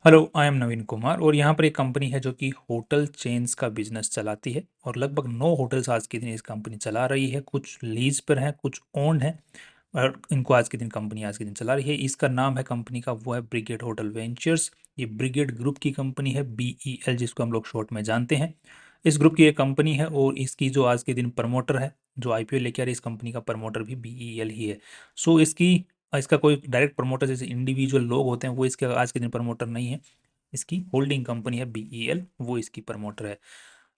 Hello, I am नवीन कुमार और यहाँ पर एक कंपनी है जो कि होटल चेन्स का बिजनेस चलाती है और लगभग 9 होटल्स आज के दिन इस कंपनी चला रही है। कुछ लीज पर हैं, कुछ ओन्ड हैं और इनको कंपनी आज के दिन चला रही है। इसका नाम है कंपनी का, वो है ब्रिगेड होटल वेंचर्स। ये ब्रिगेड ग्रुप की कंपनी है, BEL, जिसको हम लोग शॉर्ट में जानते हैं। इस ग्रुप की एक कंपनी है और इसकी जो आज के दिन प्रमोटर है, जो IPO लेके आ रही है, इस कंपनी का प्रमोटर भी BEL ही है। सो इसका कोई डायरेक्ट प्रमोटर जैसे इंडिविजुअल लोग होते हैं वो इसके आज के दिन प्रमोटर नहीं है। इसकी होल्डिंग कंपनी है BEL, वो इसकी प्रमोटर है।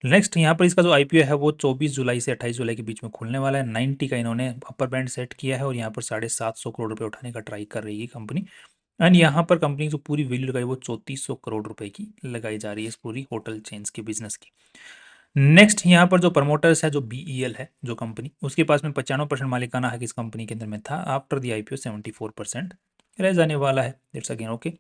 नेक्स्ट यहाँ पर इसका जो IPO है वो 24 जुलाई से 28 जुलाई के बीच में खुलने वाला है। 90 का इन्होंने अपर बैंड सेट किया है और यहाँ पर 750 करोड़ रुपए उठाने का ट्राई कर रही है कंपनी। एंड यहाँ पर कंपनी जो पूरी वैल्यू लगाई वो 3400 करोड़ रुपए की लगाई जा रही है इस पूरी होटल चेन्स के बिजनेस की। नेक्स्ट यहाँ पर जो प्रमोटर्स है, जो BEL है जो कंपनी, उसके पास में 95% मालिकाना हक इस कंपनी के अंदर में था। आफ्टर दी IPO 74% रह जाने वाला है। That's again okay.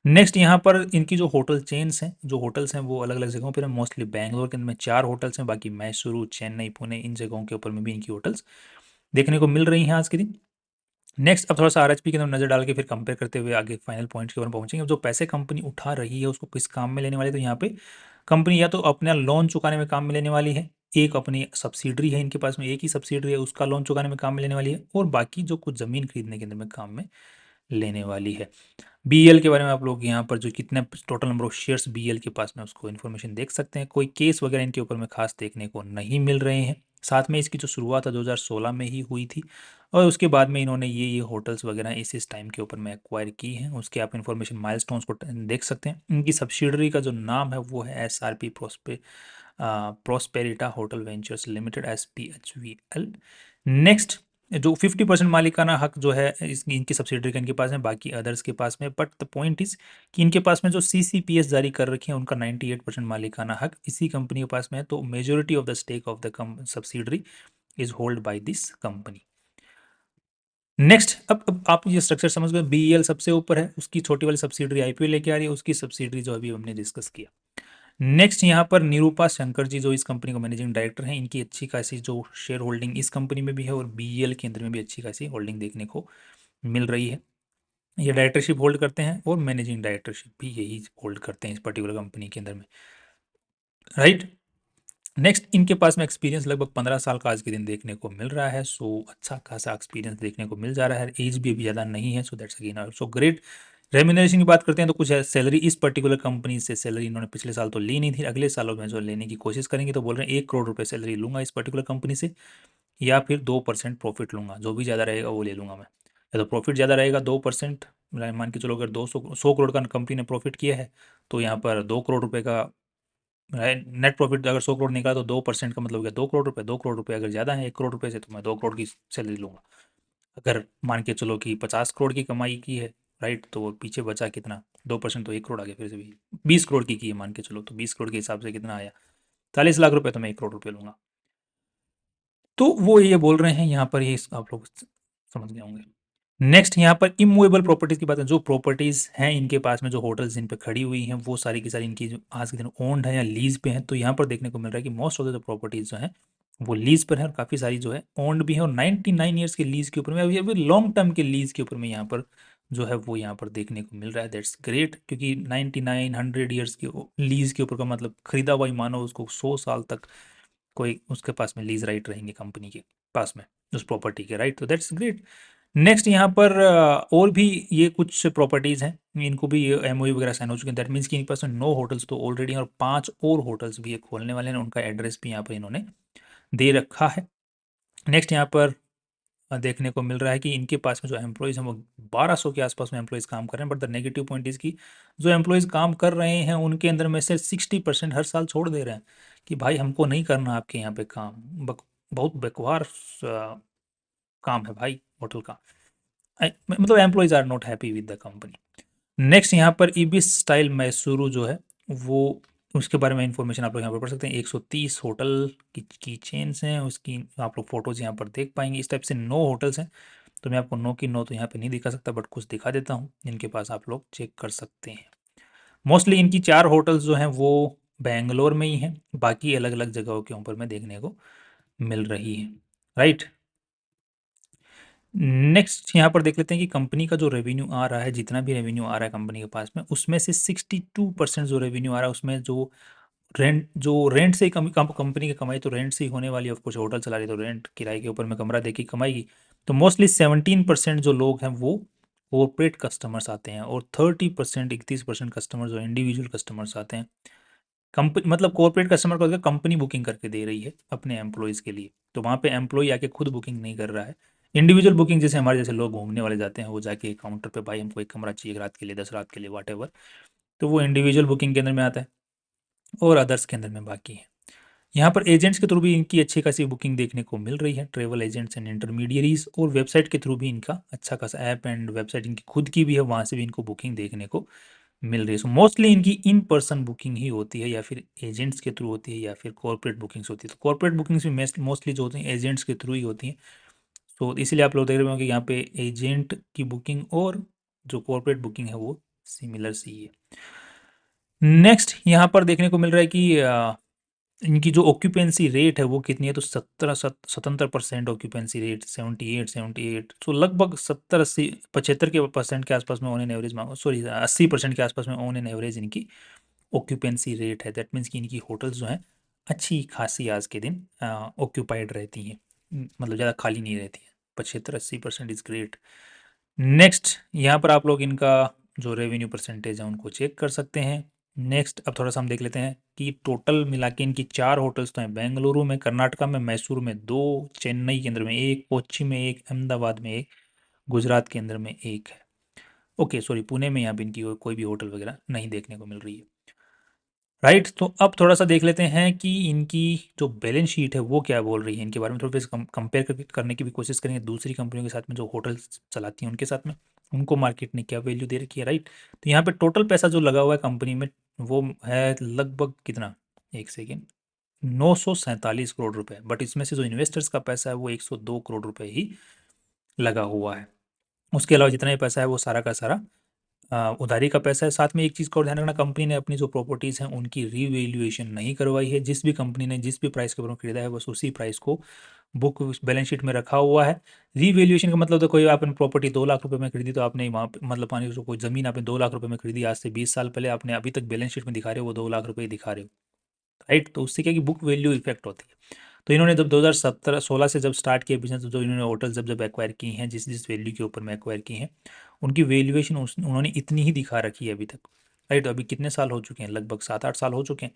नेक्स्ट यहाँ पर इनकी जो होटल चेन्स हैं, जो होटल्स हैं वो अलग अलग जगहों पर है। मोस्टली बैंगलोर के अंदर में 4 होटल्स हैं, बाकी मैसूरू, चेन्नई, पुणे, इन जगहों के ऊपर में भी इनकी होटल्स देखने को मिल रही हैं आज के दिन। नेक्स्ट अब थोड़ा सा RHP के अंदर नजर डाल के फिर कंपेयर करते हुए आगे फाइनल पॉइंट्स के ऊपर पहुंचेंगे। अब जो पैसे कंपनी उठा रही है उसको किस काम में लेने वाली है, तो यहाँ पे कंपनी या तो अपना लोन चुकाने में काम में लेने वाली है, एक अपनी सब्सिडरी है, इनके पास में एक ही सब्सिडरी है, उसका लोन चुकाने में काम में लेने वाली है, और बाकी जो कुछ ज़मीन खरीदने के अंदर में काम में लेने वाली है। BEL के बारे में आप लोग यहाँ पर जो कितने total number of shares BEL के पास में उसको इन्फॉर्मेशन देख सकते हैं। कोई केस वगैरह इनके ऊपर में खास देखने को नहीं मिल रहे हैं। साथ में इसकी जो शुरुआत है 2016 में ही हुई थी और उसके बाद में इन्होंने ये होटल्स वगैरह इस टाइम के ऊपर में एक्वायर की हैं। उसके आप इन्फॉर्मेशन माइलस्टोन्स को देख सकते हैं। इनकी सब्सिडरी का जो नाम है वो है SRP Prosperita hotel ventures limited, SPHVL। Next जो 50% मालिकाना हक जो है इनकी सब्सिडरी का इनके पास है, बाकी अदर्स के पास में। बट द पॉइंट इज कि इनके पास में जो CCPS जारी कर रखी है उनका 98% मालिकाना हक इसी कंपनी के पास में है। तो majority of the stake of the subsidiary is hold by this company. Next अब आप ये स्ट्रक्चर समझ गए। BEL सबसे ऊपर है, उसकी छोटी वाली सब्सिडरी IPO लेके आ रही है, उसकी सब्सिडरी जो अभी हमने डिस्कस किया। नेक्स्ट यहाँ पर निरूपा शंकर जी जो इस कंपनी का मैनेजिंग डायरेक्टर हैं, इनकी अच्छी खासी जो शेयर होल्डिंग इस कंपनी में भी है और BEL के अंदर में भी अच्छी खासी होल्डिंग देखने को मिल रही है। ये डायरेक्टरशिप होल्ड करते हैं और मैनेजिंग डायरेक्टरशिप भी यही होल्ड करते हैं इस पर्टिकुलर कंपनी के अंदर में, राइट। नेक्स्ट इनके पास में एक्सपीरियंस लगभग 15 साल का आज के दिन देखने को मिल रहा है। सो अच्छा खासा एक्सपीरियंस देखने को मिल जा रहा है। एज भी अभी ज़्यादा नहीं है। So that's again also great. Remuneration की बात करते हैं तो कुछ सैलरी इस पर्टिकुलर कंपनी से सैलरी इन्होंने पिछले साल तो ली नहीं थी, अगले सालों में जो लेने की कोशिश करेंगे तो बोल रहे हैं 1 करोड़ रुपए सैलरी लूंगा इस पर्टिकुलर कंपनी से, या फिर 2% प्रॉफिट लूंगा, जो भी ज़्यादा रहेगा वो ले लूंगा मैं। या तो प्रॉफिट ज़्यादा रहेगा 2%, मान के चलो अगर 100 करोड़ का कंपनी ने प्रॉफिट किया है तो यहाँ पर 2 करोड़ रुपए का नेट प्रॉफिट अगर 100 करोड़ निकला तो 2% का मतलब हो गया 2 करोड़ रुपए। 2 करोड़ रुपए अगर ज़्यादा है 1 करोड़ रुपए से तो मैं 2 करोड़ की सैलरी लूंगा। अगर मान के चलो कि 50 करोड़ की कमाई की है, राइट, तो वो पीछे बचा कितना, 2% तो 1 करोड़ आ गया, फिर से भी 20 करोड़ की है मान के चलो, तो 20 करोड़ के हिसाब से कितना आया, 40 लाख रुपए, तो मैं 1 करोड़ रुपए लूंगा। तो वो ये बोल रहे हैं यहाँ पर, ये आप लोग समझ गए होंगे। नेक्स्ट यहाँ पर इमूवेबल प्रॉपर्टीज की बात है। जो प्रॉपर्टीज हैं इनके पास में, जो होटल्स जिन पे खड़ी हुई हैं, वो सारी की सारी इनकी जो आज के दिन ओन्ड है या लीज पे हैं। तो यहाँ पर देखने को मिल रहा है कि मोस्ट ऑफ द जो प्रॉपर्टीज जो हैं वो लीज पर है और काफ़ी सारी जो है ओन्ड भी है, और 99 ईयर्स के लीज के ऊपर में, अभी लॉन्ग टर्म के लीज के ऊपर में यहाँ पर जो है वो यहाँ पर देखने को मिल रहा है। दैट्स ग्रेट, क्योंकि 99-100 ईयर्स के लीज के ऊपर का मतलब खरीदा हुआ ही मानो उसको 100 साल तक कोई उसके पास में लीज राइट रहेंगे कंपनी के पास में उस प्रॉपर्टी के, राइट। तो दैट्स ग्रेट। नेक्स्ट यहाँ पर और भी ये कुछ प्रॉपर्टीज़ हैं, इनको भी MOU वगैरह साइन हो चुके हैं। दैट मीन्स कि इनके पास में 9 होटल्स तो ऑलरेडी हैं और 5 और होटल्स भी ये खोलने वाले हैं। उनका एड्रेस भी यहाँ पर इन्होंने दे रखा है। नेक्स्ट यहाँ पर देखने को मिल रहा है कि इनके पास में जो एम्प्लॉयज़ हैं वो 1200 के आसपास में एम्प्लॉयज़ काम कर रहे हैं। But the negative point is की जो एम्प्लॉयज़ काम कर रहे हैं उनके अंदर में से 60% हर साल छोड़ दे रहे हैं कि भाई हमको नहीं करना आपके यहाँ पे काम, बहुत बेकार काम है भाई होटल का। मतलब employees are not happy with the company. Next यहाँ पर इबिस स्टाइल मैसूरू जो है वो, उसके बारे में इंफॉर्मेशन आप लोग यहाँ पर पढ़ सकते हैं। 130 होटल की चेन्स हैं, उसकी आप लोग फोटोज़ यहाँ पर देख पाएंगे। इस टाइप से 9 होटल्स हैं। तो मैं आपको 9 की 9 तो यहाँ पे नहीं दिखा सकता, बट कुछ दिखा देता हूँ इनके पास, आप लोग चेक कर सकते हैं। मोस्टली इनकी 4 होटल्स जो हैं वो बेंगलोर में ही हैं, बाकी अलग अलग जगहों के ऊपर में देखने को मिल रही है, राइट। नेक्स्ट यहाँ पर देख लेते हैं कि कंपनी का जो रेवेन्यू आ रहा है, जितना भी रेवेन्यू आ रहा है कंपनी के पास में, उसमें से 62% जो रेवेन्यू आ रहा है उसमें जो रेंट से ही कंपनी की कमाई तो रेंट से ही होने वाली है। ऑफ कोर्स होटल चला रही है तो रेंट किराए के ऊपर में कमरा दे के कमाएगी। तो मोस्टली 17% जो लोग हैं वो कॉर्पोरेट कस्टमर्स आते हैं, और 30% 31% कस्टमर जो इंडिविजुअल कस्टमर्स आते हैं। कंपनी मतलब कॉर्पोरेट कस्टमर को कंपनी बुकिंग करके दे रही है अपने एम्प्लॉयज़ के लिए, तो वहाँ पे एम्प्लॉय आके खुद बुकिंग नहीं कर रहा है। इंडिविजुअल बुकिंग जैसे हमारे जैसे लोग घूमने वाले जाते हैं, वो जाके काउंटर पे, भाई हमको एक कमरा चाहिए रात के लिए, 10 रात के लिए, वॉट, तो वो इंडिविजुअल बुकिंग के अंदर में आता है, और अदर्स के अंदर में बाकी है। यहाँ पर एजेंट्स के थ्रू भी इनकी अच्छी खासी बुकिंग देखने को मिल रही है, ट्रैवल एजेंट्स एंड इंटरमीडियरीज, और वेबसाइट के थ्रू भी इनका अच्छा खासा ऐप एंड वेबसाइट इनकी खुद की भी है, वहाँ से भी इनको बुकिंग देखने को मिल रही है। सो मोस्टली इनकी इन पर्सन बुकिंग ही होती है, या फिर एजेंट्स के थ्रू होती है, या फिर कॉर्पोरेट बुकिंग्स होती है। तो कॉर्पोरेट बुकिंग्स भी मोस्टली जो होती हैं एजेंट्स के थ्रू ही होती हैं। तो इसीलिए आप लोग देख रहे होंगे कि यहाँ पे एजेंट की बुकिंग और जो कॉर्पोरेट बुकिंग है वो सिमिलर सी है। नेक्स्ट यहाँ पर देखने को मिल रहा है कि इनकी जो ऑक्यूपेंसी रेट है वो कितनी है, तो 17% ऑक्यूपेंसी रेट, 78 तो लगभग 70 80 75 के आसपास में ऑन एन एवरेज, मांगो सॉरी 80% के आसपास में ऑन एन एवरेज इनकी ऑक्यूपेंसी रेट है। दैट मीन्स कि इनकी होटल्स जो हैं अच्छी खासी आज के दिन ऑक्यूपाइड रहती हैं, मतलब ज़्यादा खाली नहीं रहती हैं। 75 80% इज़ ग्रेट। नेक्स्ट यहाँ पर आप लोग इनका जो रेवेन्यू परसेंटेज है उनको चेक कर सकते हैं। नेक्स्ट अब थोड़ा सा हम देख लेते हैं कि टोटल मिला के इनकी 4 होटल्स तो हैं, बेंगलुरु में, कर्नाटका में, मैसूर में 2, चेन्नई के अंदर में 1, कोच्चि में 1, अहमदाबाद में 1, गुजरात के अंदर में 1 है। ओके सॉरी, पुणे में यहाँ पे इनकी कोई भी होटल वगैरह नहीं देखने को मिल रही है। राइट, तो अब थोड़ा सा देख लेते हैं कि इनकी जो बैलेंस शीट है वो क्या बोल रही है, इनके बारे में थोड़ा सा कंपेयर करने की भी कोशिश करेंगे दूसरी कंपनियों के साथ में, जो होटल्स चलाती हैं उनके साथ में, उनको मार्केट ने क्या वैल्यू दे रखी है। राइट, तो यहाँ पे टोटल पैसा जो लगा हुआ है कंपनी में वो है लगभग कितना, एक सेकेंड, 947 करोड़ रुपए, बट इसमें से जो इन्वेस्टर्स का पैसा है वो 102 करोड़ रुपए ही लगा हुआ है। उसके अलावा जितना भी पैसा है वो सारा का सारा उधारी का पैसा है। साथ में एक चीज़ का और ध्यान रखना, कंपनी ने अपनी जो प्रॉपर्टीज़ हैं उनकी रीवैल्यूएशन नहीं करवाई है। जिस भी कंपनी ने जिस भी प्राइस के ऊपर खरीदा है बस उसी प्राइस को बुक बैलेंस शीट में रखा हुआ है। रीवैल्यूएशन का मतलब, तो कोई आपने प्रॉपर्टी 2 लाख रुपए में खरीदी, तो आपने वहाँ पे मतलब पानी कोई ज़मीन आपने 2 लाख रुपए में खरीदी आज से 20 साल पहले, आपने अभी तक बैलेंस शीट में दिखा रहे हो वो 2 लाख रुपए ही दिखा रहे हो। राइट, तो उससे क्या कि बुक वैल्यू इफेक्ट होती है। तो इन्होंने जब 2017-16 से जब स्टार्ट किया बिजनेस, जो इन्होंने होटल जब जब एक्वायर की हैं, जिस जिस वैल्यू के ऊपर में एक्वायर की हैं, उनकी वैल्यूएशन उन्होंने इतनी ही दिखा रखी है अभी तक। राइट, अभी कितने साल हो चुके हैं, लगभग 7 8 साल हो चुके हैं,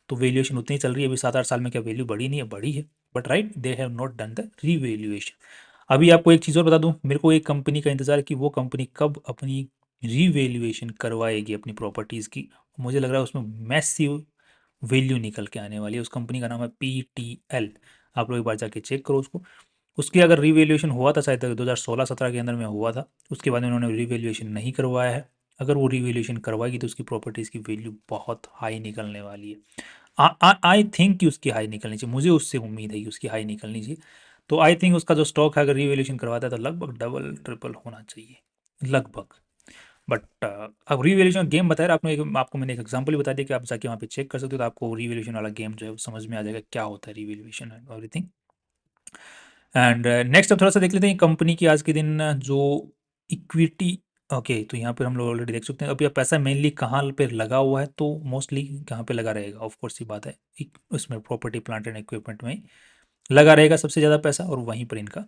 तो वैल्यूएशन उतनी चल रही है। अभी 7 8 साल में क्या वैल्यू बढ़ी नहीं है, बढ़ी है, but right they have not done the revaluation. अभी आपको एक चीज़ और बता दूं, मेरे को एक कंपनी का इंतज़ार है कि वो कंपनी कब अपनी रीवैल्यूएशन करवाएगी अपनी प्रॉपर्टीज़ की। मुझे लग रहा है उसमें मैसिव वैल्यू निकल के आने वाली है। उस कंपनी का नाम है PTL, आप लोग एक बार जाके चेक करो उसको। उसकी अगर रीवैल्यूएशन हुआ था शायद 2016-17 के अंदर में हुआ था, उसके बाद में उन्होंने रीवैल्यूएशन नहीं करवाया है। अगर वो रीवैल्यूएशन करवाएगी तो उसकी प्रॉपर्टीज़ की वैल्यू बहुत हाई निकलने वाली है। आई थिंक कि उसकी हाई निकलनी चाहिए, मुझे उससे उम्मीद है कि उसकी हाई निकलनी चाहिए। तो आई थिंक उसका जो स्टॉक है अगर रीवैल्यूएशन करवाता है तो लगभग डबल ट्रिपल होना चाहिए लगभग। बट अब रीवैल्यूएशन गेम बताया, आपने आपको मैंने एक एग्जांपल ही बता दिया कि आप जाके वहाँ पे चेक कर सकते हो, तो आपको रीवैल्यूएशन वाला गेम जो है वो समझ में आ जाएगा क्या होता है revaluation and everything. And next अब थोड़ा सा देख लेते हैं कंपनी की आज के दिन जो इक्विटी। ओके, तो यहाँ पर हम लोग ऑलरेडी देख सकते हैं। अब यह पैसा मेनली कहाँ पे लगा हुआ है, तो मोस्टली कहाँ पे लगा रहेगा, ऑफ कोर्स ये बात है उसमें प्रॉपर्टी प्लांट एंड इक्विपमेंट में लगा रहेगा सबसे ज़्यादा पैसा, और वहीं पर इनका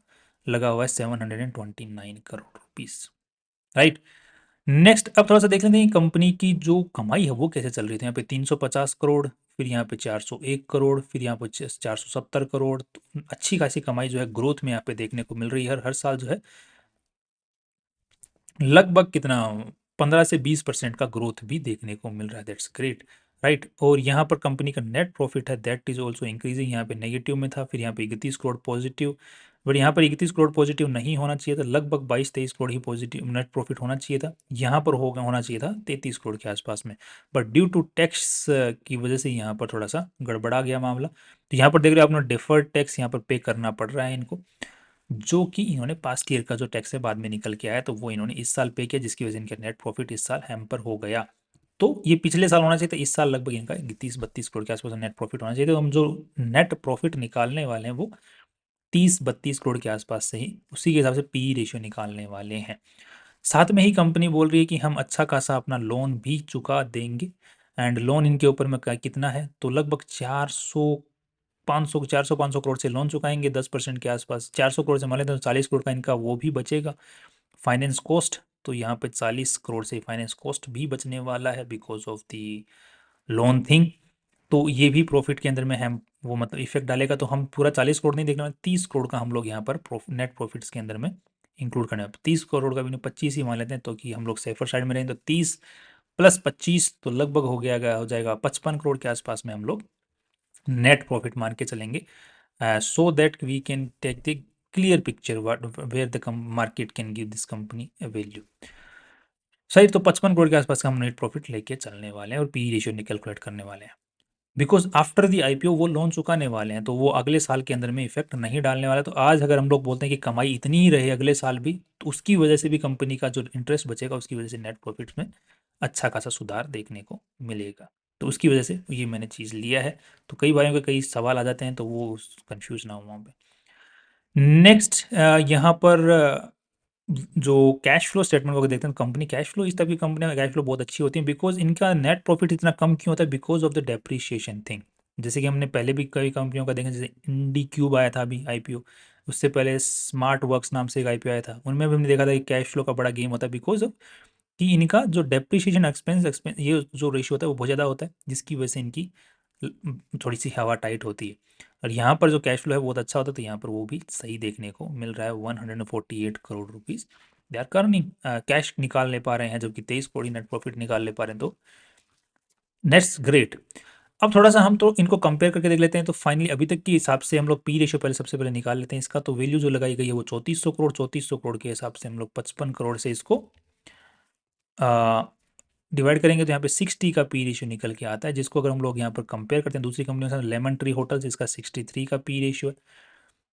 लगा हुआ है 729 करोड़ रुपीज़। राइट, नेक्स्ट अब थोड़ा सा देख लेते हैं कंपनी की जो कमाई है वो कैसे चल रही थी। यहाँ पे 350 करोड़, फिर यहाँ पे 401 करोड़, फिर यहाँ पे 470 करोड़। तो अच्छी खासी कमाई जो है ग्रोथ में यहाँ पे देखने को मिल रही है। हर हर साल जो है लगभग कितना 15 से 20% का ग्रोथ भी देखने को मिल रहा है। That's great. राइट, और यहाँ पर कंपनी का नेट प्रॉफिट है दैट इज ऑल्सो इंक्रीजिंग। यहाँ पे नेगेटिव में था, फिर यहाँ पे 31 करोड़ पॉजिटिव, बट यहाँ पर 31 करोड़ पॉजिटिव नहीं होना चाहिए था, लगभग 22 23 करोड़ ही पॉजिटिव नेट प्रॉफिट होना चाहिए था। यहाँ पर होना चाहिए था 33 करोड़ के आसपास में, बट ड्यू टू टैक्स की वजह से यहाँ पर थोड़ा सा गड़बड़ा गया मामला। तो यहाँ पर देख रहे हो अपना डिफर्ड टैक्स यहाँ पर पे करना पड़ रहा है इनको, जो कि इन्होंने पास्ट ईयर का जो टैक्स है बाद में निकल के आया, तो वो इन्होंने इस साल पे किया, जिसकी वजह से इनका नेट प्रॉफिट इस साल हैम्पर हो गया। तो ये पिछले साल होना चाहिए था, इस साल लगभग इनका 30 32 करोड़ के आसपास नेट प्रॉफिट होना चाहिए। तो हम जो नेट प्रॉफिट निकालने वाले हैं वो 30-32 करोड़ के आसपास से ही उसी के हिसाब से पी रेशियो निकालने वाले हैं। साथ में ही कंपनी बोल रही है कि हम अच्छा खासा अपना लोन भी चुका देंगे। एंड लोन इनके ऊपर में कितना है, तो लगभग 400 करोड़ से लोन चुकाएंगे 10% के आसपास। 400 करोड़ से मान लेते हैं तो 40 करोड़ का इनका वो भी बचेगा फाइनेंस कॉस्ट। तो यहाँ पे 40 करोड़ से फाइनेंस कॉस्ट भी बचने वाला है because of the loan thing. तो ये भी प्रॉफिट के अंदर में हम वो मतलब इफेक्ट डालेगा। तो हम पूरा 40 करोड़ नहीं देखने वाले, 30 करोड़ का हम लोग यहाँ पर नेट प्रॉफिट्स के अंदर में इंक्लूड करने वाले। 30 करोड़ का भी नहीं, 25 ही मान लेते हैं तो कि हम लोग सेफर साइड में रहें। तो 30 + 25 तो लगभग हो जाएगा 55 करोड़ के आसपास में हम लोग नेट प्रॉफिट मान के चलेंगे। So that we can take the clear picture where the market can give this company a value. सही, तो 55 करोड़ के आसपास का हम नेट प्रॉफिट लेके चलने वाले हैं और पी रेशियो कैलकुलेट करने वाले हैं। बिकॉज आफ्टर दी आईपीओ वो लोन चुकाने वाले हैं, तो वो अगले साल के अंदर में इफेक्ट नहीं डालने वाला। तो आज अगर हम लोग बोलते हैं कि कमाई इतनी ही रहे अगले साल भी, तो उसकी वजह से भी कंपनी का जो इंटरेस्ट बचेगा उसकी वजह से नेट प्रॉफिट में अच्छा खासा सुधार देखने को मिलेगा। तो उसकी वजह से ये मैंने चीज़ लिया है। तो कई भाइयों के कई सवाल आ जाते हैं, तो वो कंफ्यूज ना हो वहाँ पे। नेक्स्ट यहाँ पर जो कैश फ्लो स्टेटमेंट को देखते हैं, कंपनी कैश फ्लो, इस टाइप की कंपनी का कैश फ्लो बहुत अच्छी होती है बिकॉज इनका नेट प्रॉफिट इतना कम क्यों होता है, because of the depreciation thing. जैसे कि हमने पहले भी कई कंपनियों का देखा, जैसे इंडी क्यूब आया था अभी आईपीओ, उससे पहले स्मार्ट वर्क्स नाम से एक आईपीओ आया था, उनमें भी हमने देखा था कि कैश फ्लो का बड़ा गेम होता है बिकॉज ऑफ कि इनका जो डेप्रीशिएशन एक्सपेंस ये जो रेशियो होता है वो बहुत ज़्यादा होता है, जिसकी वजह से इनकी थोड़ी सी हवा टाइट होती है। और यहाँ पर जो कैश फ्लो है बहुत अच्छा होता है, तो यहाँ पर वो भी सही देखने को मिल रहा है। 148 crore rupees they are earning, cash निकाल ले पा रहे हैं, जबकि 23 करोड़ नेट प्रॉफिट निकाल ले पा रहे हैं, तो नेट्स ग्रेट। अब थोड़ा सा हम तो इनको कंपेयर करके देख लेते हैं। तो फाइनली अभी तक के हिसाब से हम लोग पी रेशियो पहले सबसे पहले निकाल लेते हैं इसका। तो वैल्यू जो लगाई गई है वो 3400 करोड़, 3400 करोड़ के हिसाब से हम लोग 55 करोड़ से इसको डिवाइड करेंगे तो यहाँ पे 60 का पी रेशियो निकल के आता है, जिसको अगर हम लोग यहाँ पर कंपेयर करते हैं दूसरी कंपनियों से, लेमन ट्री होटल्स, इसका 63 का पी रेशियो है।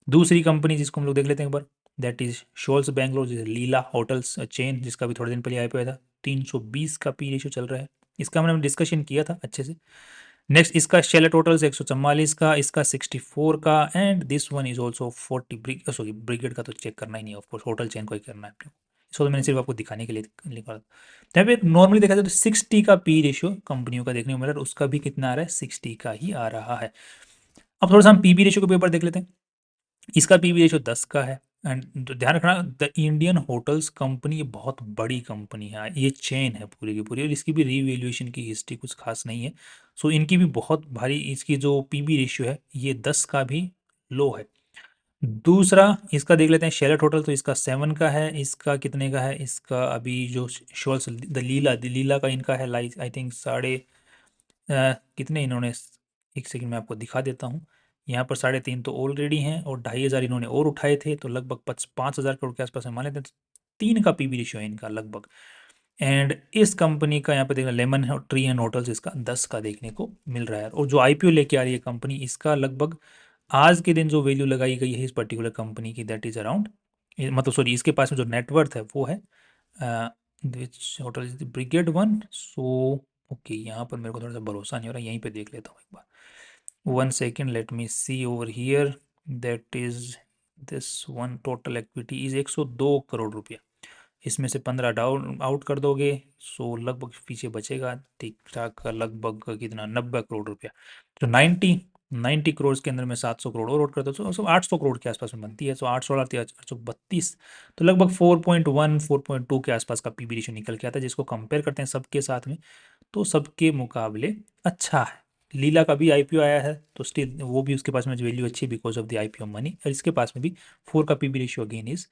दूसरी कंपनी जिसको हम लोग देख लेते हैं एक बार, दैट इज शोल्स बैंगलोर, जैसे लीला होटल्स चेन, जिसका भी थोड़े दिन पहले आईपीओ था, 320 का पी रेशियो चल रहा है। इसका हमने डिस्कशन किया था अच्छे से। नेक्स्ट इसका शेलट होटल्स 144 का, इसका 64 का, and this one is also 40। Sorry, brigade का तो चेक करना ही नहीं है, ऑफकोर्स होटल चेन को ही करना है अपने को, इसको तो मैंने सिर्फ आपको दिखाने के लिए लिखा था। यहाँ पे नॉर्मली देखा जाए तो 60 का पी रेशियो कंपनियों का देखने को मिल रहा है, उसका भी कितना आ रहा है, 60 का ही आ रहा है। अब थोड़ा सा हम पीबी रेशियो के पेपर देख लेते हैं। इसका पीवी रेशियो 10 का है। एंड ध्यान रखना, द इंडियन होटल्स कंपनी ये बहुत बड़ी कंपनी है, ये चेन है पूरी की पूरी, और इसकी भी रीवैल्यूएशन की हिस्ट्री कुछ खास नहीं है। सो इनकी भी बहुत भारी, इसकी जो पीबी रेशियो है ये 10 का भी लो है। दूसरा इसका देख लेते हैं शेरट होटल, तो इसका 7 का है। इसका कितने का है, इसका अभी जो शोल्स द लीला का इनका है लाइक आई थिंक साढ़े कितने इन्होंने, एक सेकंड में आपको दिखा देता हूँ। यहाँ पर 3.5 तो ऑलरेडी हैं और 2,500 इन्होंने और उठाए थे, तो लगभग 5,000 करोड़ के आसपास में मान लेते हैं। 3 का पीबी रेशियो है इनका लगभग। एंड इस कंपनी का यहाँ पे देखना, लेमन ट्री एंड होटल्स, इसका 10 का देखने को मिल रहा है। और जो आईपीओ लेके आ रही है कंपनी, इसका लगभग आज के दिन जो वैल्यू लगाई गई है इस पर्टिकुलर कंपनी की, दैट इज अराउंड, मतलब सॉरी, इसके पास में जो नेटवर्थ है वो है which hotel is the Brigade one. So okay, यहाँ पर मेरे को थोड़ा सा भरोसा नहीं हो रहा, यहीं पे देख लेता हूँ एक बार। 1 second, let me see over here, that is this one, total equity is 102 crore रुपया। इसमें से 15 डाउन आउट कर दोगे, सो लगभग पीछे बचेगा ठीक ठाक का लगभग कितना, 90 करोड़ रुपया। तो 90 करोड़ के अंदर में 700 करोड़ और कर दो, तो 800 करोड़ के आसपास में बनती है। सो 832, तो लगभग 4.1 4.2 के आसपास का पीबी रेशियो निकल के आता है, जिसको कंपेयर करते हैं सबके साथ में, तो सबके मुकाबले अच्छा है। लीला का भी आईपीओ आया है, तो स्टिल वो भी उसके पास में वैल्यू अच्छी because of the IPO money, और इसके पास में भी 4 का PB ratio again is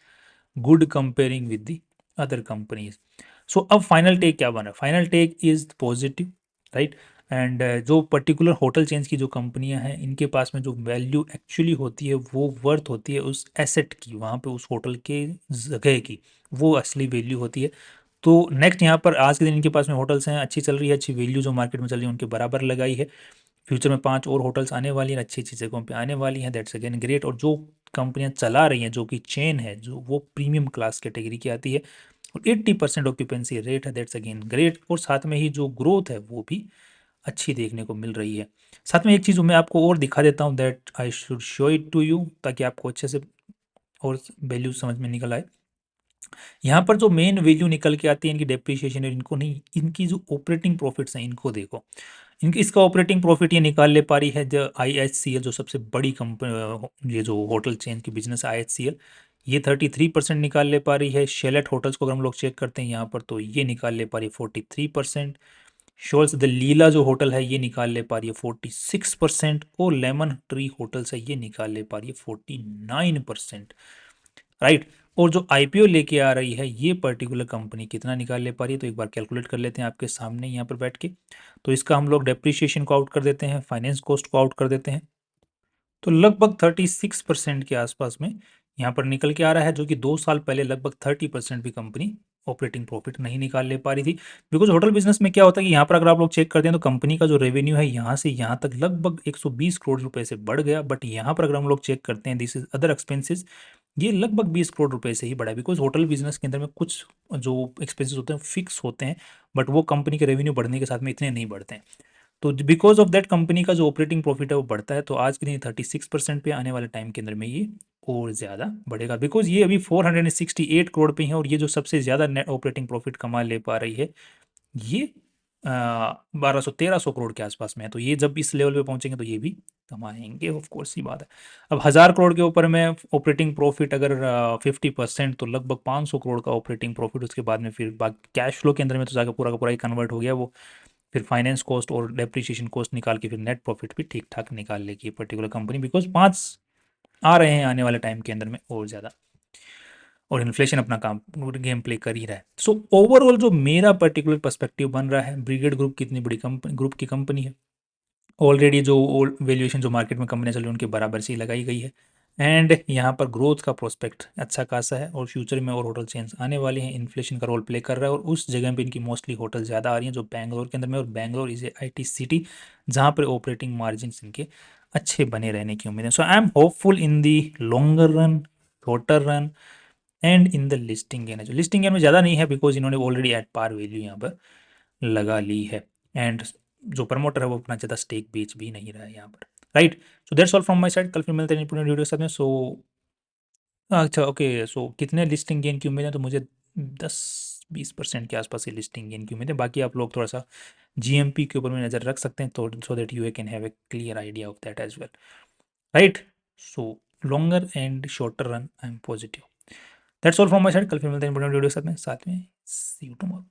good comparing with the other companies. सो अब फाइनल टेक क्या बना, final take is positive, right. And जो पर्टिकुलर होटल चेन्स की जो कंपनियां हैं, इनके पास में जो वैल्यू एक्चुअली होती है वो वर्थ होती है उस एसेट की, वहाँ पे उस होटल के जगह की, वो असली वैल्यू होती है। तो नेक्स्ट यहाँ पर आज के दिन इनके पास में होटल्स हैं, अच्छी चल रही है, अच्छी वैल्यू जो मार्केट में चल रही है उनके बराबर लगाई है। फ्यूचर में 5 और होटल्स आने वाली हैं, अच्छी अच्छी जगहों पे आने वाली हैं, दैट्स अगेन ग्रेट। और जो कंपनियां चला रही हैं, जो कि चेन है, जो वो प्रीमियम क्लास कैटेगरी की आती है, और 80% ऑक्यूपेंसी रेट है, दैट्स अगेन ग्रेट। और साथ में ही जो ग्रोथ है वो भी अच्छी देखने को मिल रही है। साथ में एक चीज़ मैं आपको और दिखा देता हूँ, that I should show it to you, ताकि आपको अच्छे से और वैल्यू समझ में निकल आए। यहाँ पर जो मेन वैल्यू निकल के आती है इनकी डेप्रिसिएशन, और इनको नहीं, इनकी जो ऑपरेटिंग प्रॉफिट्स हैं इनको देखो। इनकी इसका ऑपरेटिंग प्रॉफिट ये निकाल ले पा रही है जो IHCL, जो सबसे बड़ी कंपनी, ये जो होटल चेन की बिजनेस IHCL, ये 33% निकाल ले पा रही है। शेलेट होटल्स को अगर हम लोग चेक करते हैं यहाँ पर, तो ये निकाल ले पा रही है 43%। शोल्स द लीला जो होटल है ये निकाल ले पा रही है 46%, और लेमन ट्री होटल्स है ये निकाल ले पा रही है 49%। राइट। और जो IPO लेके आ रही है ये पर्टिकुलर कंपनी कितना निकाल ले पा रही है, तो एक बार कैलकुलेट कर लेते हैं आपके सामने यहाँ पर बैठ के। तो इसका हम लोग डेप्रिसिएशन को आउट कर देते हैं, फाइनेंस कॉस्ट को आउट कर देते हैं, तो लगभग 36% के आसपास में यहाँ पर निकल के आ रहा है, जो कि 2 साल पहले लगभग 30% भी कंपनी ऑपरेटिंग प्रॉफिट नहीं निकाल ले पा रही थी। बिकॉज होटल बिजनेस में क्या होता है कि यहाँ पर अगर आप लोग चेक करते हैं तो कंपनी का जो रेवेन्यू है यहाँ से यहाँ तक लगभग 120 करोड़ रुपए से बढ़ गया, बट यहाँ पर अगर हम लोग चेक करते हैं दिस इज अदर एक्सपेंसेस, ये लगभग 20 करोड़ रुपए से ही बढ़ा है। बिकॉज होटल बिजनेस के अंदर में कुछ जो एक्सपेंसेस होते हैं फिक्स होते हैं, बट वो कंपनी के रेवेन्यू बढ़ने के साथ में इतने नहीं बढ़ते हैं। तो बिकॉज ऑफ दैट कंपनी का जो ऑपरेटिंग प्रॉफिट है वो बढ़ता है, तो आज के दिन 36% पे, आने वाले टाइम के अंदर में ये और ज़्यादा बढ़ेगा। बिकॉज ये अभी 468 करोड़ पे है, और ये जो सबसे ज़्यादा नेट ऑपरेटिंग प्रॉफिट कमा ले पा रही है ये 1200-1300 करोड़ के आसपास में है। तो ये जब इस लेवल पे पहुंचेंगे तो ये भी कमाएंगे, ऑफ कोर्स ही बात है। अब 1000 करोड़ के ऊपर में ऑपरेटिंग प्रॉफिट अगर 50%, तो लगभग 500 करोड़ का ऑपरेटिंग प्रॉफिट। उसके बाद में फिर बाकी कैश फ्लो के अंदर में तो जाकर पूरा का पूरा ही कन्वर्ट हो गया वो। फिर फाइनेंस कॉस्ट और डेप्रिसिएशन कॉस्ट निकाल के फिर नेट प्रॉफिट भी ठीक ठाक निकाल लेगी ये पर्टिकुलर कंपनी, बिकॉज 5 आ रहे हैं आने वाले टाइम के अंदर में और ज़्यादा, और इन्फ्लेशन अपना काम गेम प्ले कर ही रहा है। सो ओवरऑल जो मेरा पर्टिकुलर पर्सपेक्टिव बन रहा है, ब्रिगेड ग्रुप कितनी बड़ी कंपनी, ग्रुप की कंपनी है, ऑलरेडी जो वैल्यूएशन जो मार्केट में कंपनियां चल रही है उनके बराबर से ही लगाई गई है, एंड यहाँ पर ग्रोथ का प्रोस्पेक्ट अच्छा खासा है, और फ्यूचर में और होटल चेन्स आने वाले हैं। इन्फ्लेशन का रोल प्ले कर रहा है, और उस जगह पे इनकी मोस्टली होटल ज़्यादा आ रही हैं जो बैंगलोर के अंदर में, और Bangalore is a IT city जहाँ पर ऑपरेटिंग मार्जिन इनके अच्छे बने रहने की उम्मीद है। So I am hopeful in the longer run, shorter run, and in the listing gain. जो लिस्टिंग गेन में ज़्यादा नहीं है, बिकॉज इन्होंने ऑलरेडी एट पार वैल्यू यहाँ पर लगा ली है, एंड जो प्रमोटर है वो अपना ज़्यादा स्टेक बेच भी नहीं रहा है यहाँ पर। Right. So that's all from my side. कल फिर मिलते हैं वीडियो के साथ में। सो अच्छा ओके, सो कितने लिस्टिंग गेन की उम्मीद है, तो मुझे 10-20% के आसपास ही लिस्टिंग गेन की उम्मीद है। बाकी आप लोग थोड़ा सा GMP के ऊपर में नज़र रख सकते हैं, तो so that you can have a clear idea of that as well. Right. So longer and shorter run I am positive. That's all from my side. कल फिर मिलते हैं वीडियो के साथ में सी यू टुमारो।